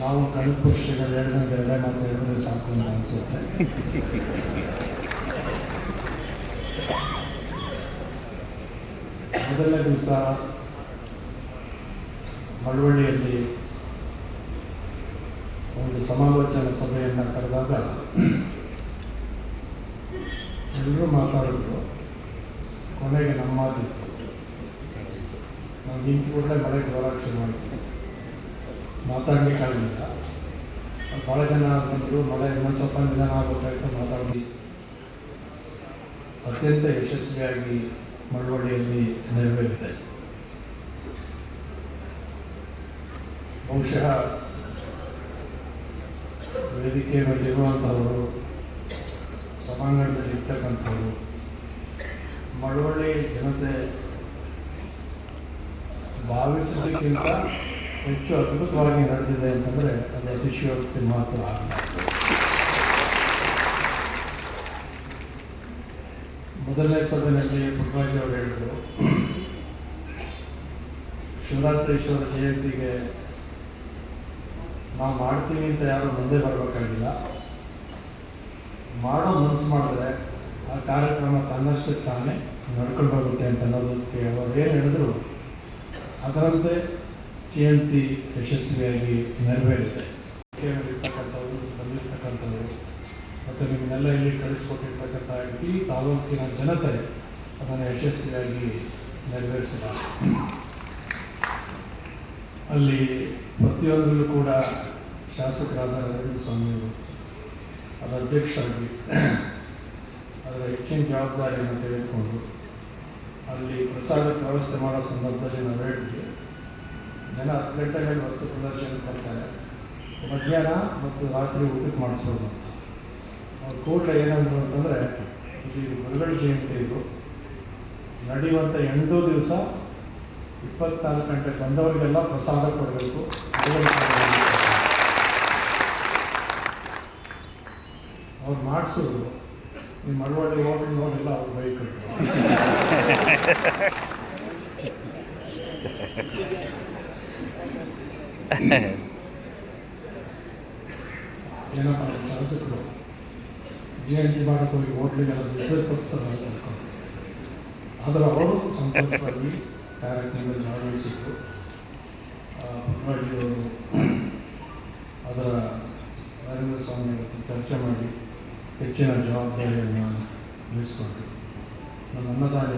ನಾವು ಕಳೆದ ಪಕ್ಷಗಳು ಹೇಳಿದಂಗೆ ಎರಡೇ ಮಾತು ಹೇಳಿದ್ರೆ ಸಾಕು ಅಂತ ಅನಿಸುತ್ತೆ. ಮೊದಲನೇ ದಿವಸ ಮಳವಳ್ಳಿಯಲ್ಲಿ ಒಂದು ಸಮಾಲೋಚನಾ ಸಭೆಯನ್ನು ಕರೆದಾಗ ಎಲ್ಲರೂ ಮಾತಾಡಿದ್ರು. ಕೊನೆಗೆ ನಮ್ಮ ಮಾತಿತ್ತು. ನಾವು ನಿಂತು ಕೂಡಲೇ ಮಳೆ ಬರೋಕ್ಕೆ ಶುರುವಾಯಿತು. ಮಾತಾಡಲಿಕ್ಕಾಗಲಿಲ್ಲ. ಭಾಳ ಜನ ಬಂದರು. ಮಳೆ ಇನ್ನೊಂದು ಸ್ವಲ್ಪ ನಿಧಾನ ಆಗಬೇಕಾಯ್ತು. ಮಾತಾಡಿ ಅತ್ಯಂತ ಯಶಸ್ವಿಯಾಗಿ ಮಳವಳ್ಳಿಯಲ್ಲಿ ನೆರವೇರಿದೆ. ಬಹುಶಃ ವೇದಿಕೆಯಲ್ಲಿರುವಂಥವರು, ಸಭಾಂಗಣದಲ್ಲಿ ಇರ್ತಕ್ಕಂಥವರು, ಮಳವಳ್ಳಿ ಜನತೆ ಭಾವಿಸೋದಕ್ಕಿಂತ ಹೆಚ್ಚು ಅದ್ಭುತವಾಗಿ ನಡೆದಿದೆ ಅಂತಂದರೆ ಅದು ಅತಿಶಯೋಕ್ತಿ ಮಾತ್ರ ಆಗಲ್ಲ. ಮೊದಲನೇ ಸಭೆಯಲ್ಲಿ ಪುಟ್ಟರಾಜು ಅವರು ಹೇಳಿದರು, ಶಿವರಾತ್ರೀಶ್ವರ ಜಯಂತಿಗೆ ನಾವು ಮಾಡ್ತೀವಿ ಅಂತ ಯಾರು ಮುಂದೆ ಬರಬೇಕಾಗಿಲ್ಲ. ಮಾಡೋ ಮನಸ್ಸು ಮಾಡಿದ್ರೆ ಆ ಕಾರ್ಯಕ್ರಮ ತನ್ನಷ್ಟಕ್ಕೆ ತಾನೇ ನಡ್ಕೊಂಡು ಹೋಗುತ್ತೆ ಅಂತ ಅನ್ನೋದಕ್ಕೆ ಅವರು ಏನು ಹೇಳಿದ್ರು ಅದರಂತೆ ಜಯಂತಿ ಯಶಸ್ವಿಯಾಗಿ ನೆರವೇರಿದೆ. ಇರ್ತಕ್ಕಂಥವ್ರು, ಬಂದಿರ್ತಕ್ಕಂಥವ್ರು ಮತ್ತು ನಿಮ್ಮನ್ನೆಲ್ಲ ಇಲ್ಲಿ ಕಳಿಸ್ಕೊಟ್ಟಿರ್ತಕ್ಕಂಥ ಇಡೀ ತಾಲೂಕಿನ ಜನತೆ ಅದನ್ನು ಯಶಸ್ವಿಯಾಗಿ ನೆರವೇರಿಸಿದ್ದಾರೆ. ಅಲ್ಲಿ ಪ್ರತಿಯೊಂದರಲ್ಲೂ ಕೂಡ ಶಾಸಕರಾದ ರವೀಂದ್ರ ಸ್ವಾಮಿಯವರು ಅದರ ಅಧ್ಯಕ್ಷರಾಗಿ ಅದರ ಹೆಚ್ಚಿನ ಜವಾಬ್ದಾರಿಯನ್ನು ತೆಗೆದುಕೊಂಡು ಅಲ್ಲಿ ಪ್ರಸಾದಕ್ಕೆ ವ್ಯವಸ್ಥೆ ಮಾಡೋ ಸಂದರ್ಭದಲ್ಲಿ ನಾವು ಹೇಳಿದ್ವಿ, ಜನ 10 ಗಂಟೆ ಮೇಲೆ ವಸ್ತು ಪ್ರದರ್ಶನಕ್ಕೆ ಬರ್ತಾರೆ, ಮಧ್ಯಾಹ್ನ ಮತ್ತು ರಾತ್ರಿ ಊಟಕ್ಕೆ ಮಾಡಿಸ್ಬೋದು ಅಂತ. ಅವ್ರು ಕೂಡಲೇ ಏನಂದ್ರು ಅಂತಂದರೆ, ಇದು ಮಳವಳ್ಳಿ ಜಯಂತಿ, ಇದು ನಡೆಯುವಂಥ 8 ದಿವಸ 24 ಗಂಟೆ ಬಂದವರಿಗೆಲ್ಲ ಪ್ರಸಾದ ಕೊಡಬೇಕು. ಅವ್ರು ಮಾಡಿಸೋದು ನಿಮ್ಮ ಮಳವಳ್ಳಿ ಹೋಟೆಲ್ ನೋಡಿಲ್ಲ, ಅವ್ರು ಬೈಕ್ ಏನಪ್ಪ ಶಾಸಕರು ಜಯಂತಿ ಮಾಡಕ್ಕೆ ಹೋಗಿ ಹೋಟ್ಲಿಗೆಲ್ಲ ಬಿಸ್ನೆಸ್ ತಪ್ಪಿಸಲ್ಲ ತಿಳ್ಕೊಂಡು. ಆದರೆ ಅವರು ಸಂತೋಷವಾಗಿ ಕಾರ್ಯಕ್ರಮದಲ್ಲಿ ಭಾಗವಹಿಸಿದ್ರು. ಪುಟ್ಟರಾಜಿಯವರು ಅದರ ರವೀಂದ್ರ ಸ್ವಾಮಿ ಚರ್ಚೆ ಮಾಡಿ ಹೆಚ್ಚಿನ ಜವಾಬ್ದಾರಿಯನ್ನು ವಹಿಸಿಕೊಂಡ್ರು. ನಮ್ಮ ಅನ್ನದಾನಿ